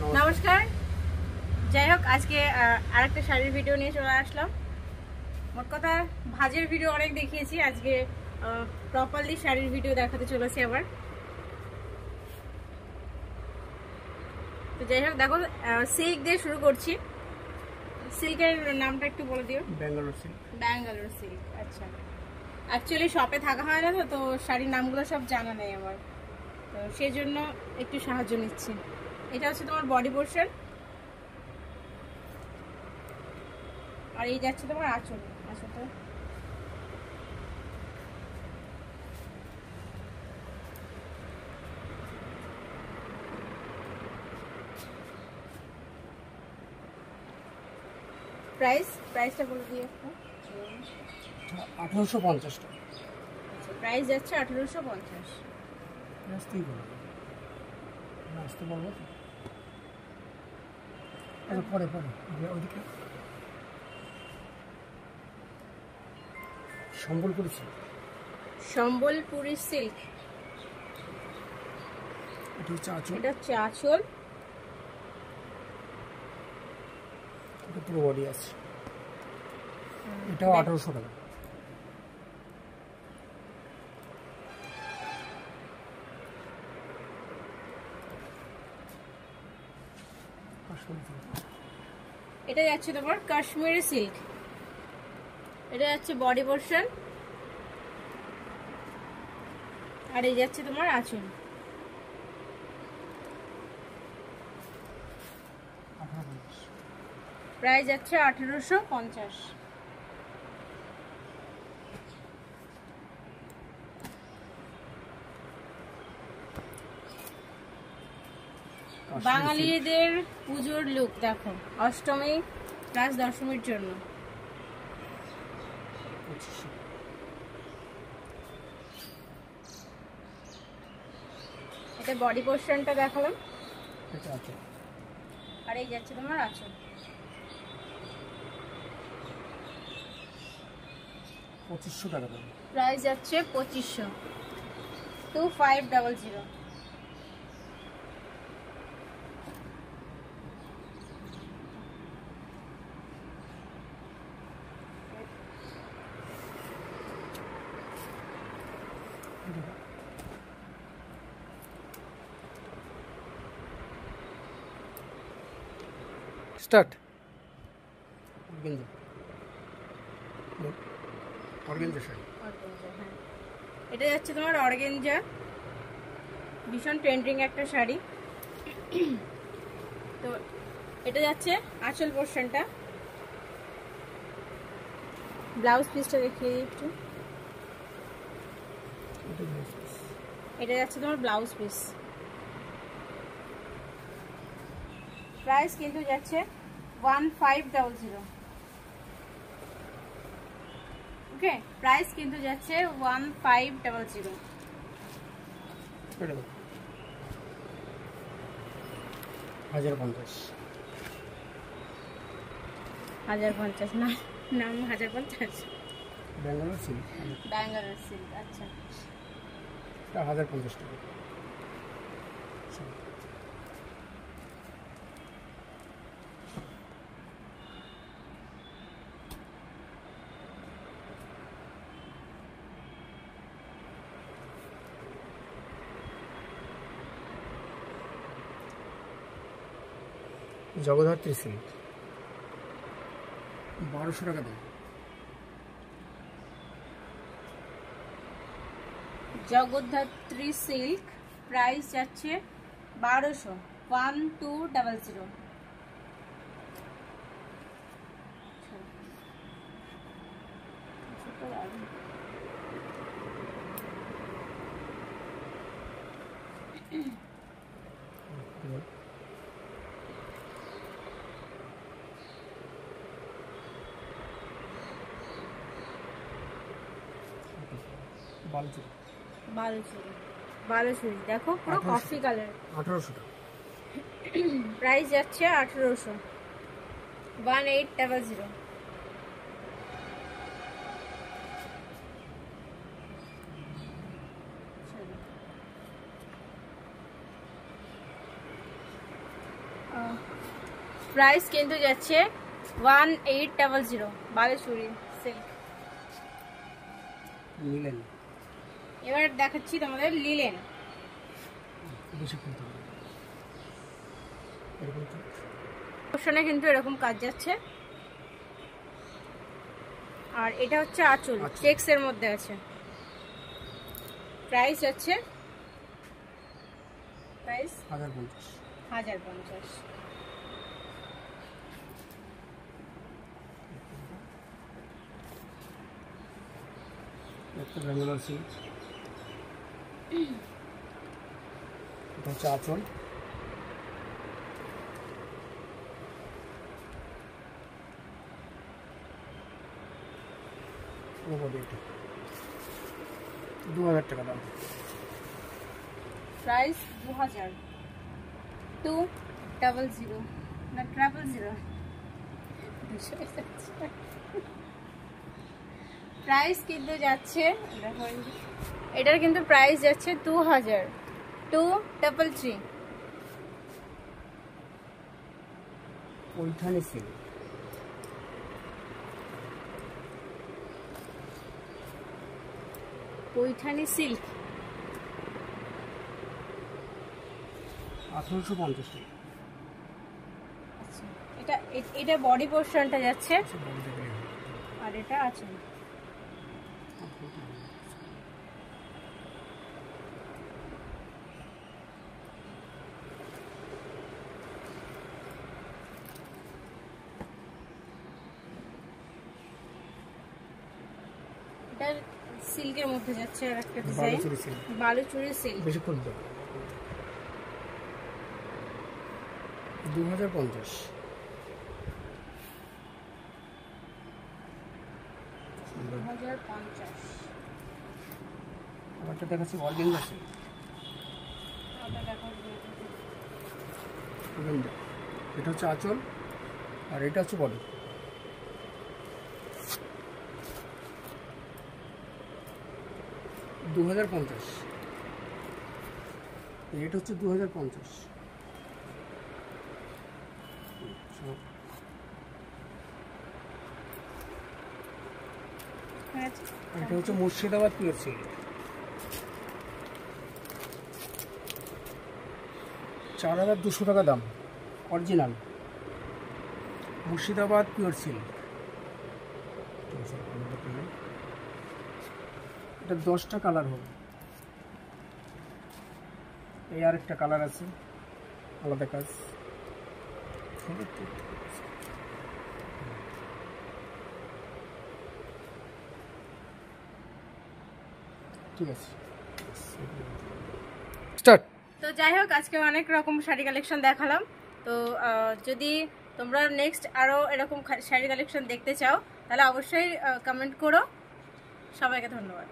নমস্কার। যাই হোক, আজকে আরেকটা শাড়ির ভিডিও নিয়ে চলে আসলাম। মোট কথা ভাজের ভিডিও অনেক দেখিয়েছি, আজকে প্রপারলি শাড়ির ভিডিও দেখাতে চলেছি আবার। তো যাই হোক, দেখো সিল্ক দিয়ে শুরু করছি। সিল্কের নামটা একটু বলে দিও। ব্যাঙ্গালোর সিল্ক। ব্যাঙ্গালোর সিল্ক, আচ্ছা। অ্যাকচুয়ালি শপে থাকা হয় না, তো শাড়ির নামগুলো সব জানা নেই আমার, তো সেই জন্য একটু সাহায্য নিচ্ছি। এটা হচ্ছে তোমার বডি পোর্শন, আর এই যাচ্ছে তোমার আঁচল। আঁচলটা প্রাইসটা বলে দিয়ে একটু। 1850 টাকা। আচ্ছা, প্রাইস যাচ্ছে 1850। আসতেই বলবো, আসতে বলবো তো। আচ্ছা, পরে ওইদিকে সম্বলপুরি সিল্ক। সম্বলপুরি সিল্ক, এটা হচ্ছে আঁচল। এটা হচ্ছে আঁচল, এটা পুরো বডি আছে। এটাও 1800 টাকা। এটা যাচ্ছে তোমার কাশ্মীরি সিল্ক। এটা যাচ্ছে বডি পোর্শন, আর এই যাচ্ছে তোমার আঁচল। প্রাইস যাচ্ছে 1850। বাঙালিদের পুজোর লুক দেখো, অষ্টমী প্লাস দশমীর জন্য। এটা বডি পোর্শনটা দেখালাম, আর এই যাচ্ছে তোমার আঁচল। 2500 টাকা দাম। প্রাইস যাচ্ছে 2500, 2500। স্টার্ট। অর্গানজা শাড়ি। এটা যাচ্ছে তোমার অর্গানজা, ভীষণ ট্রেন্ডিং একটা শাড়ি। তো এটা যাচ্ছে আঁচল পোর্শনটা। ব্লাউজ পিসটা দেখিয়ে দিই একটু। এটা যাচ্ছে তোমার ব্লাউজ পিস। প্রাইস কিন্তু যাচ্ছে 1500। ওকে, প্রাইস কিন্তু যাচ্ছে 1500। 1050। 1050 না, নাম 1050। ব্যাঙ্গালোর সিল্ক। ব্যাঙ্গালোর সিল্ক, আচ্ছা। এটা 1050 টাকা। জগদ্ধাত্রী সিল্ক, 1200 টাকা দাম। জগদ্ধাত্রী সিল্ক, প্রাইস যাচ্ছে 1200, 1200। বালুচুরি দেখো, পুরো কফি কালার। 1800 টাকা। প্রাইস যাচ্ছে 1800, 1800। প্রাইস কিন্তু যাচ্ছে 1800 বালুচুরি সিল্ক। নিলেন এবার দেখাচ্ছি তোমাদের লিলেন। বেশি কিনতে হবে এরকম তো। পোর্শনে কিন্তু এরকম কাজ যাচ্ছে। আর এটা হচ্ছে আঁচল, চেক্স এর মধ্যে আছে। প্রাইস হচ্ছে 1050। একটা ব্যাঙ্গালোর সিল্ক, এটা হচ্ছে আঁচল, এটা 2000 টাকা দাম। প্রাইস 2000, 200 না 000। প্রাইস কিন্তু যাচ্ছে, এটার কিন্তু প্রাইস যাচ্ছে 2000, 233। পৈঠানি সিল্ক, পৈঠানি সিল্ক 1850 টাকা। এটা এটা বডি পোর্শনটা যাচ্ছে, বড় দেখে আর এটা আছে। এটা সিল্কের মধ্যে যাচ্ছে আর একটা ডিজাইন, বালুচুরি সিল্ক। বেশি খুলবে 2050। আমারটা দেখাচ্ছি অর্গেঞ্জা সিল্ক, এটা হচ্ছে আঁচল আর এটা হচ্ছে বডি। 2050। এটা হচ্ছে 2050। এটা হচ্ছে মুর্শিদাবাদ পিওর সিল্ক, 4200 টাকা দাম, অরিজিনাল মুর্শিদাবাদ পিওর সিল্ক। এটা 10টা কালার হবে, এই আরেকটা কালার আছে আলাদা কাজ। ঠিক আছে, স্টার্ট। তো যাই হোক, আজকে অনেক রকম শাড়ি কালেকশন দেখালাম। তো যদি তোমরা নেক্সট আরও এরকম শাড়ি কালেকশন দেখতে চাও তাহলে অবশ্যই কমেন্ট করো। সবাইকে ধন্যবাদ।